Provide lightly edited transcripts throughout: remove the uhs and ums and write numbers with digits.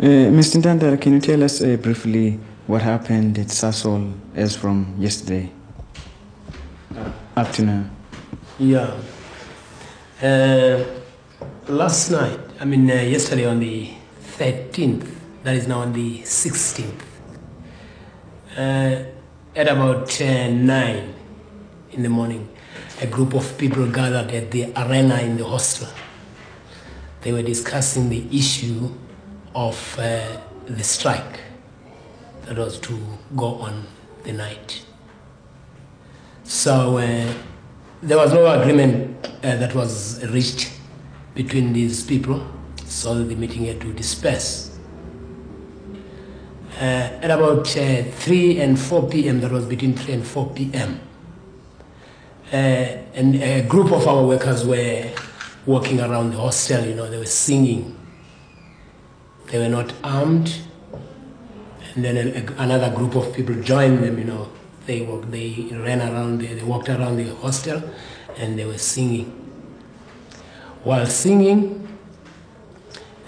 Mr. Ntantala, can you tell us briefly what happened at Sasol as from yesterday afternoon? Yeah. Last night, yesterday on the 13th, that is now on the 16th, at about 9 in the morning, a group of people gathered at the arena in the hostel. They were discussing the issue of the strike that was to go on the night. So there was no agreement that was reached between these people, so the meeting had to disperse. At about 3 and 4 p.m., that was between 3 and 4 p.m., and a group of our workers were walking around the hostel, they were singing. They were not armed, and then another group of people joined them, They ran around, they walked around the hostel, and they were singing. While singing,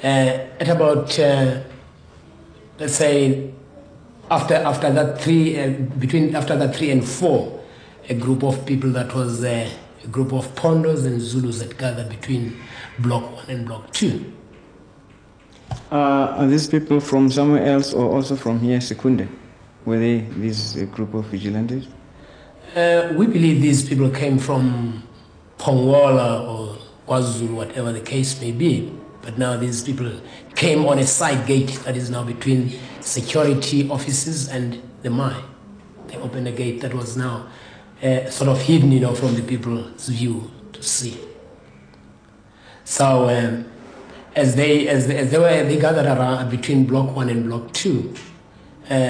at about, let's say, after that 3 and 4, a group of people that was a group of Pondos and Zulus that gathered between Block 1 and Block 2. Are these people from somewhere else or also from here, Secunda? Were they this group of vigilantes? We believe these people came from Pongola or KwaZulu, whatever the case may be. But now these people came on a side gate that is now between security offices and the mine. They opened a gate that was now sort of hidden, from the people's view to see. So as they gathered around between Block 1 and Block 2,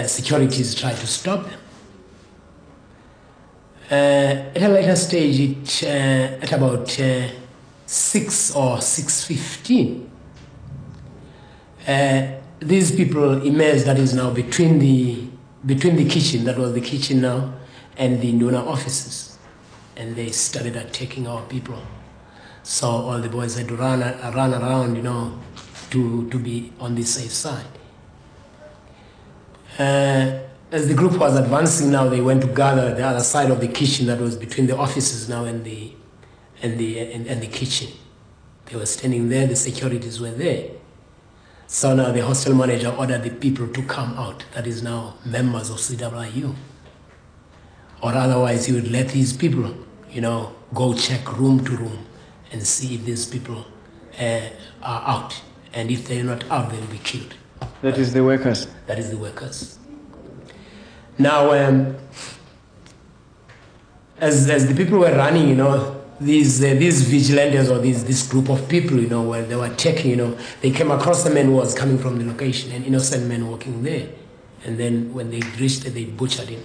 securities tried to stop them. At a later stage, at about 6 or 6:15, these people emerged, that is now between the kitchen, that was the kitchen now, and the Nduna offices, and they started attacking our people. So all the boys had to run around, to be on the safe side. As the group was advancing now, they went to gather at the other side of the kitchen that was between the offices now and the kitchen. They were standing there, the securities were there. So now the hostel manager ordered the people to come out, that is now members of CWIU. Or otherwise he would let these people, go check room to room and see if these people are out. And if they're not out, they will be killed. That is the workers? That is the workers. Now, as the people were running, these vigilantes or this group of people, where they were checking, they came across a man who was coming from the location, an innocent man walking there. And then when they reached it, they butchered him.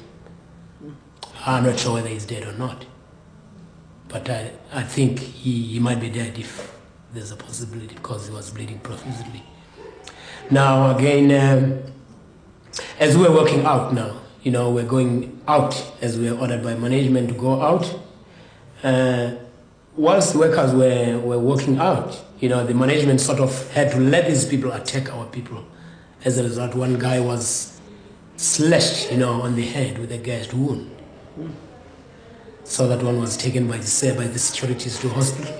I'm not sure whether he's dead or not. But I think he might be dead if there's a possibility, because he was bleeding profusely. Now, again, as we're working out now, we're going out as we were ordered by management to go out. Whilst workers were working out, the management sort of had to let these people attack our people. As a result, one guy was slashed, on the head with a gashed wound. So that one was taken by the securities to hospital.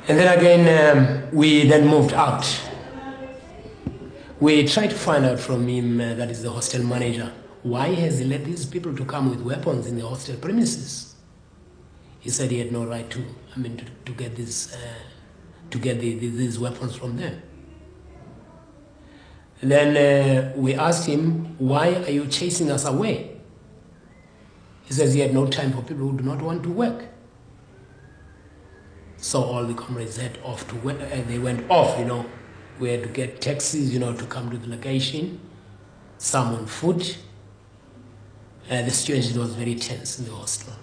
And then again, we then moved out. We tried to find out from him, that is the hostel manager, why has he let these people to come with weapons in the hostel premises? He said he had no right to get this, these weapons from them. And then we asked him, why are you chasing us away? He says he had no time for people who do not want to work. So all the comrades head off to work, they went off, We had to get taxis, to come to the location, some on foot. The situation was very tense in the hostel.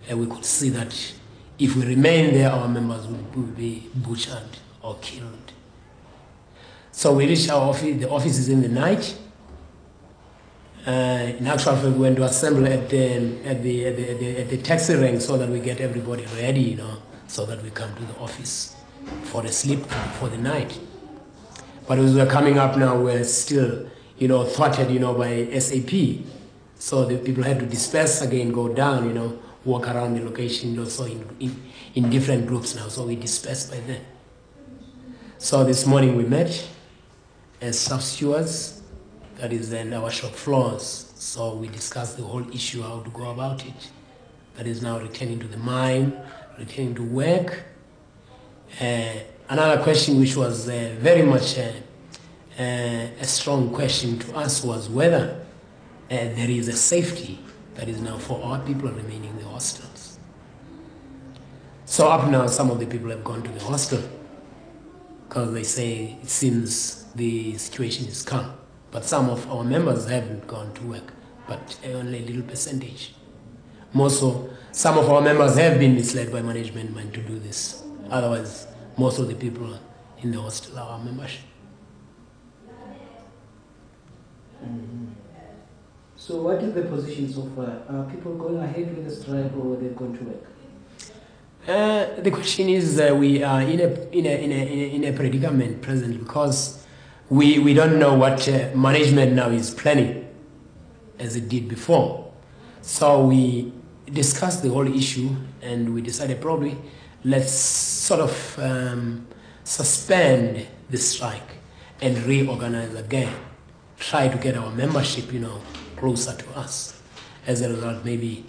And we could see that if we remain there, our members would be butchered or killed. So we reached our office, the office is in the night. In actual fact, we went to assemble at the taxi rank so that we get everybody ready, so that we come to the office for the sleep for the night. But as we're coming up now, we're still, thwarted, by SAP. So the people had to disperse again, go down, walk around the location, so in different groups now. So we dispersed by then. So this morning we met as staff stewards, that is then our shop floors. So we discussed the whole issue, how to go about it. That is now returning to the mine, returning to work. Another question which was very much a strong question to us was whether there is a safety that is now for our people remaining in the hostels. So up now, some of the people have gone to the hostel because they say it seems the situation is calm. But some of our members haven't gone to work, but only a little percentage. More so, some of our members have been misled by management to do this. Otherwise, most of the people in the hostel are our membership. So what is the position so far? Are people going ahead with the strike or they've gone to work? The question is we are in a predicament presently because we don't know what management now is planning as it did before. So we discussed the whole issue and we decided probably let's sort of suspend the strike and reorganize again. Try to get our membership, closer to us. As a result, maybe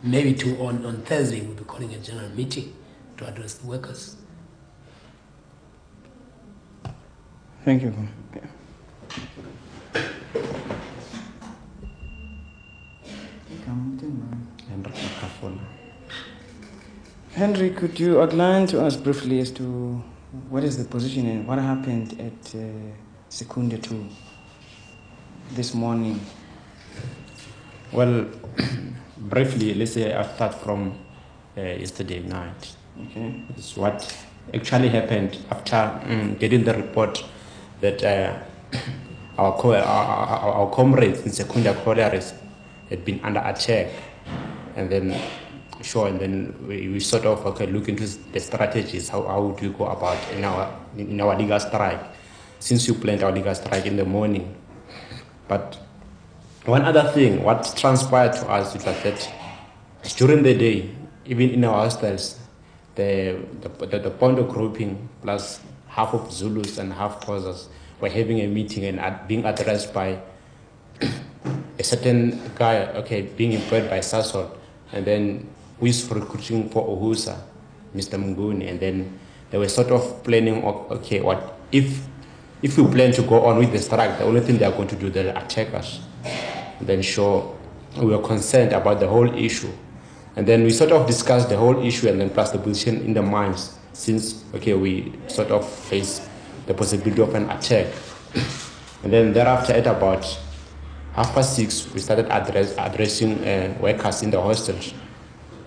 on Thursday we'll be calling a general meeting to address the workers. Thank you. Hendrich Makhafola. Hendrich, could you outline to us briefly as to what is the position and what happened at Secunda 2 this morning? Well, briefly, let's say I start from yesterday night. Okay. It's what actually happened after getting the report that our comrades in Secunda Colliery had been under attack, and then we sort of look into the strategies. How do we go about in our legal strike? Since you planned our legal strike in the morning, but one other thing, what transpired to us is that during the day, even in our hostels, the Pondo grouping plus half of Zulus and half Xhosas were having a meeting and being addressed by a certain guy, being employed by Sasol, and then who is recruiting for Ohusa, Mr. Mnguni, and then they were sort of planning, what if we plan to go on with the strike, the only thing they are going to do, they'll attack us. And then we were concerned about the whole issue. And then we sort of discussed the whole issue and then plus the position in the mines, since, we sort of face the possibility of an attack. And then thereafter at about 6:30, we started addressing workers in the hostels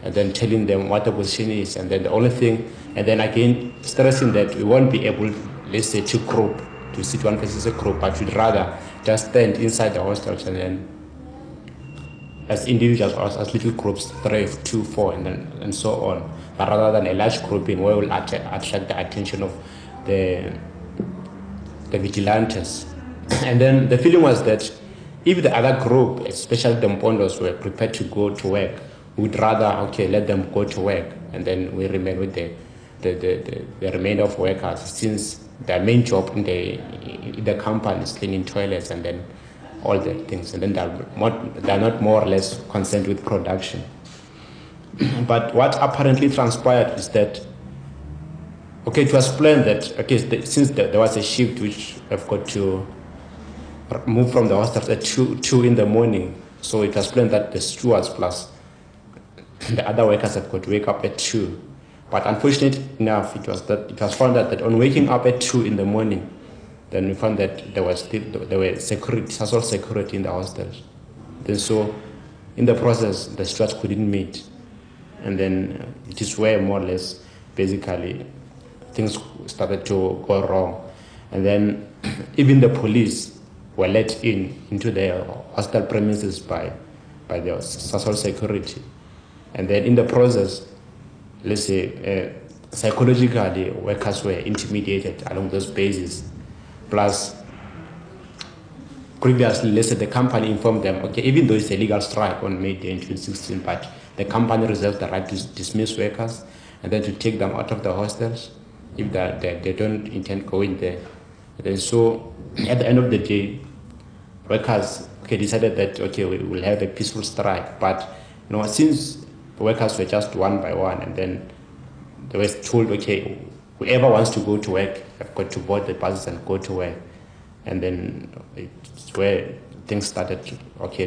and then telling them what the position is. And then the only thing, and then again stressing that we won't be able, let's say, to sit one place as a group, but we'd rather just stand inside the hostels and then as individuals or as little groups, 3, 2, 4, and so on. But rather than a large grouping where we'll attract the attention of the vigilantes. And then the feeling was that if the other group, especially the Mpondos, were prepared to go to work, we'd rather, let them go to work, and then we remain with the remainder of workers, since their main job in the company is cleaning toilets and then all the things, and then they're not more or less concerned with production. But what apparently transpired is that, it was planned that, since there was a shift which have got to move from the hostels at 2 in the morning, so it was planned that the stewards plus the other workers have got to wake up at 2. But unfortunately enough, it was found that on waking up at 2 in the morning, then we found that there were Sasol security in the hostels. Then so, in the process, the stewards couldn't meet, and then it is where more or less, basically, things started to go wrong, and then even the police were let into the hostel premises by the Sasol security, and then in the process, let's say, psychologically, workers were intimidated along those bases plus previously, let's say the company informed them, okay, even though it's a legal strike on May Day in 2016, but the company reserves the right to dismiss workers and then to take them out of the hostels if they don't intend going there. And so at the end of the day, workers decided that, okay, we will have a peaceful strike. But since workers were just one by one, and then they were told, okay, whoever wants to go to work have got to board the buses and go to work. And then it's where things started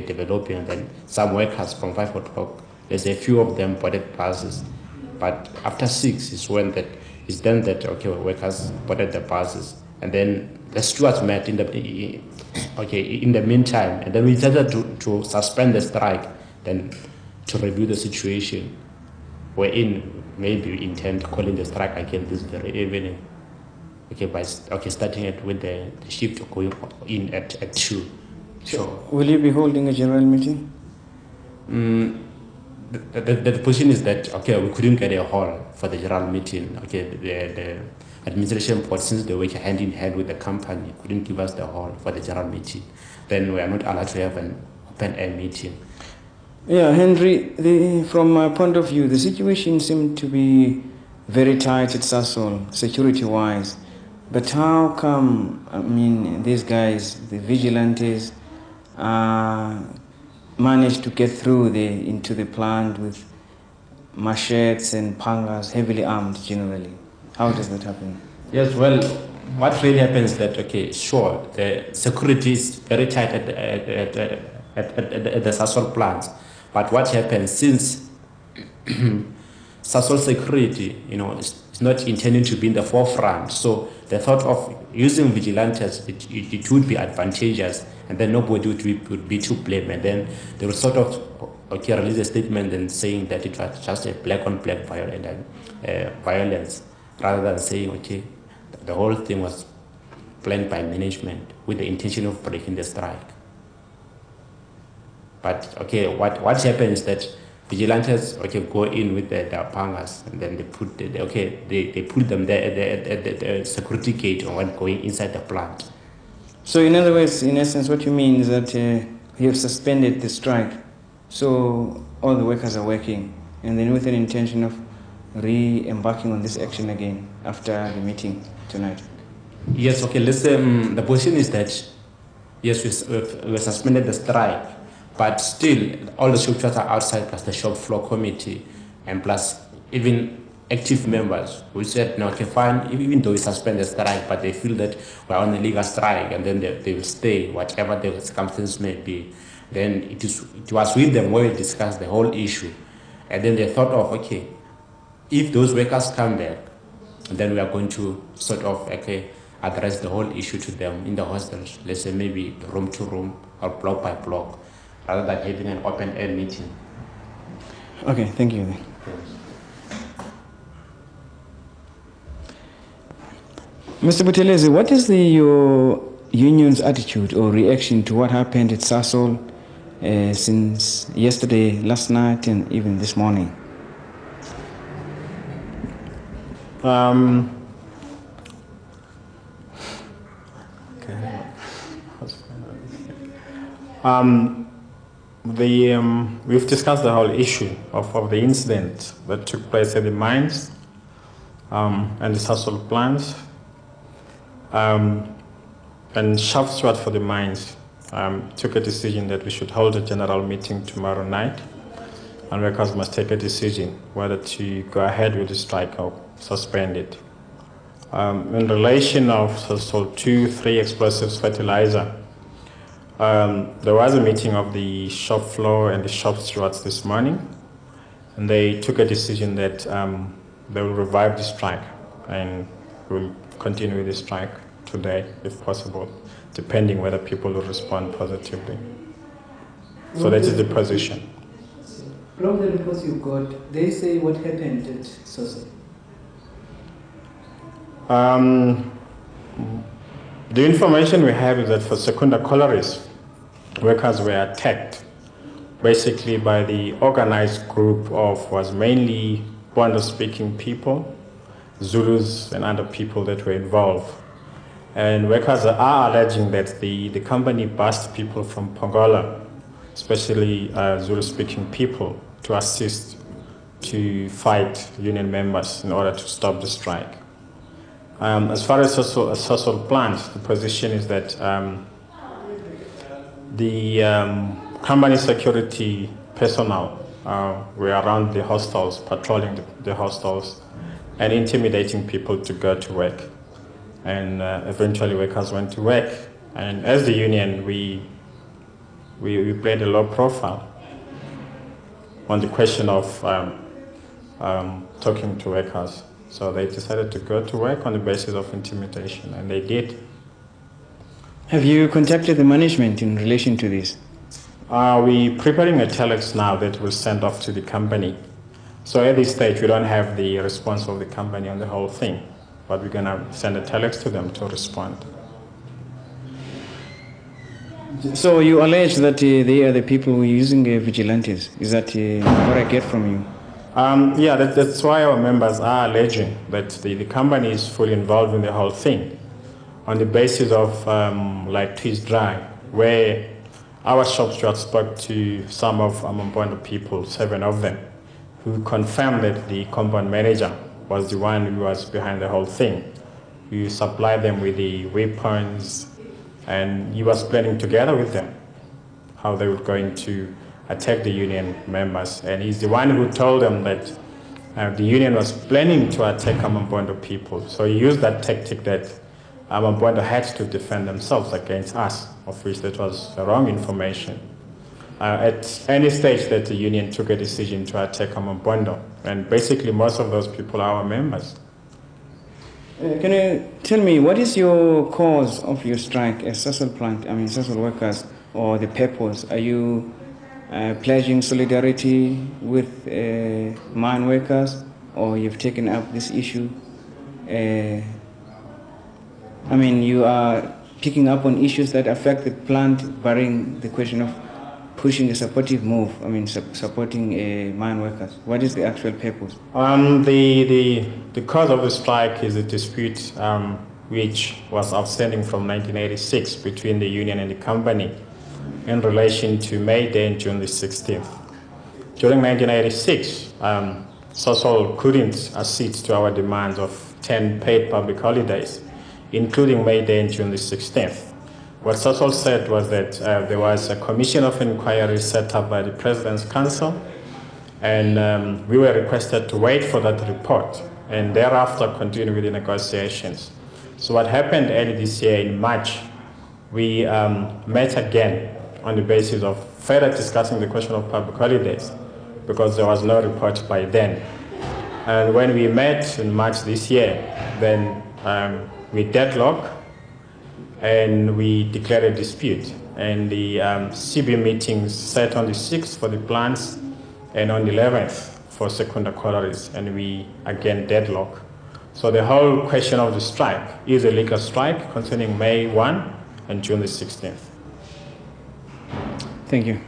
developing. And then some workers from 5 o'clock, there's a few of them boarded buses. But after 6 is when it's then that workers boarded the buses. And then the stewards met in the meantime. And then we decided to suspend the strike, then to review the situation. Wherein maybe we intend calling the strike again this very evening. Starting it with the shift going in at 2. So will you be holding a general meeting? The position is that we couldn't get a hall for the general meeting. The administration board, since they work hand in hand with the company, couldn't give us the hall for the general meeting. Then we are not allowed to have an open air meeting. Yeah, Henry, from my point of view, the situation seemed to be very tight at Sasol, security-wise. But how come, these guys, the vigilantes, managed to get through into the plant with machetes and pangas, heavily armed generally? How does that happen? Yes, well, what really happens is that, the security is very tight at the Sasol plants. But what happens, since Sasol security, is not intended to be in the forefront, so the thought of using vigilantes, it would be advantageous, and then nobody would be to blame. And then they would sort of release a statement and saying that it was just a black-on-black violence, rather than saying, the whole thing was planned by management with the intention of breaking the strike. But what happens is that vigilantes go in with the pangas, and then they put they put them there at the security gate when going inside the plant. So in other words, in essence, what you mean is that you have suspended the strike, so all the workers are working, and then with an intention of re-embarking on this action again after the meeting tonight. Yes, let's say the position is that yes, we suspended the strike. But still, all the shop are outside, plus the shop floor committee, and plus even active members who said, no, fine, even though we suspend the strike, but they feel that we're on a legal strike, and then they will stay, whatever the circumstances may be. Then it was with them where we discussed the whole issue. And then they thought of, if those workers come back, then we are going to sort of, address the whole issue to them in the hostels, let's say maybe room to room or block by block, rather than having an open-air meeting. Okay, thank you. Mr. Buthelezi, what is your union's attitude or reaction to what happened at Sasol since yesterday, last night, and even this morning? We've discussed the whole issue of the incident that took place at the mines and the Sasol plants. And shaft steward for the mines took a decision that we should hold a general meeting tomorrow night, and workers must take a decision whether to go ahead with the strike or suspend it. In relation of Sasol 2-3 explosives fertilizer, there was a meeting of the shop floor and the shop stewards this morning, and they took a decision that they will revive the strike and will continue the strike today, if possible, depending whether people will respond positively. So that is the position. From the reports you got, they say what happened at Sasol. The information we have is that for Secunda Colliery, workers were attacked basically by the organized group of was mainly Bondo-speaking people, Zulus and other people that were involved. And workers are alleging that the company bussed people from Pongola, especially Zulu-speaking people, to assist to fight union members in order to stop the strike. As far as Sasol plans, the position is that the company security personnel were around the hostels, patrolling the hostels, and intimidating people to go to work. And eventually workers went to work. And as the union, we played a low profile on the question of talking to workers. So they decided to go to work on the basis of intimidation, and they did. Have you contacted the management in relation to this? We're preparing a telex now that we'll send off to the company. So at this stage, we don't have the response of the company on the whole thing, but we're going to send a telex to them to respond. So you allege that they are the people who are using vigilantes. Is that what I get from you? Yeah, that's why our members are alleging that the company is fully involved in the whole thing on the basis of like Twist Drive, where our shop steward spoke to some of Amampondo people, 7 of them, who confirmed that the compound manager was the one who was behind the whole thing. We supplied them with the weapons, and he was planning together with them how they were going to attack the union members. And he's the one who told them that the union was planning to attack Amampondo people. So he used that tactic that Amampondo had to defend themselves against us, of which that was wrong information. At any stage that the union took a decision to attack Amampondo, and basically most of those people are our members. Can you tell me, what is your cause of your strike as Sasol plant, Sasol workers, or the purpose? Are you pledging solidarity with mine workers, or you've taken up this issue? You are picking up on issues that affect the plant, barring the question of pushing a supportive move, supporting mine workers. What is the actual purpose? The cause of the strike is a dispute which was outstanding from 1986 between the union and the company in relation to May Day and June the 16th. During 1986, Sasol couldn't accede to our demands of 10 paid public holidays, including May Day and June the 16th. What Sasol said was that there was a commission of inquiry set up by the President's Council, and we were requested to wait for that report and thereafter continue with the negotiations. So what happened early this year in March, we met again on the basis of further discussing the question of public holidays, because there was no report by then. And when we met in March this year, then we deadlocked and we declared a dispute. And the CB meetings set on the 6th for the plants and on the 11th for Secunda Colliery, and we again deadlock. So the whole question of the strike is a legal strike concerning May 1 and June the 16th. Thank you.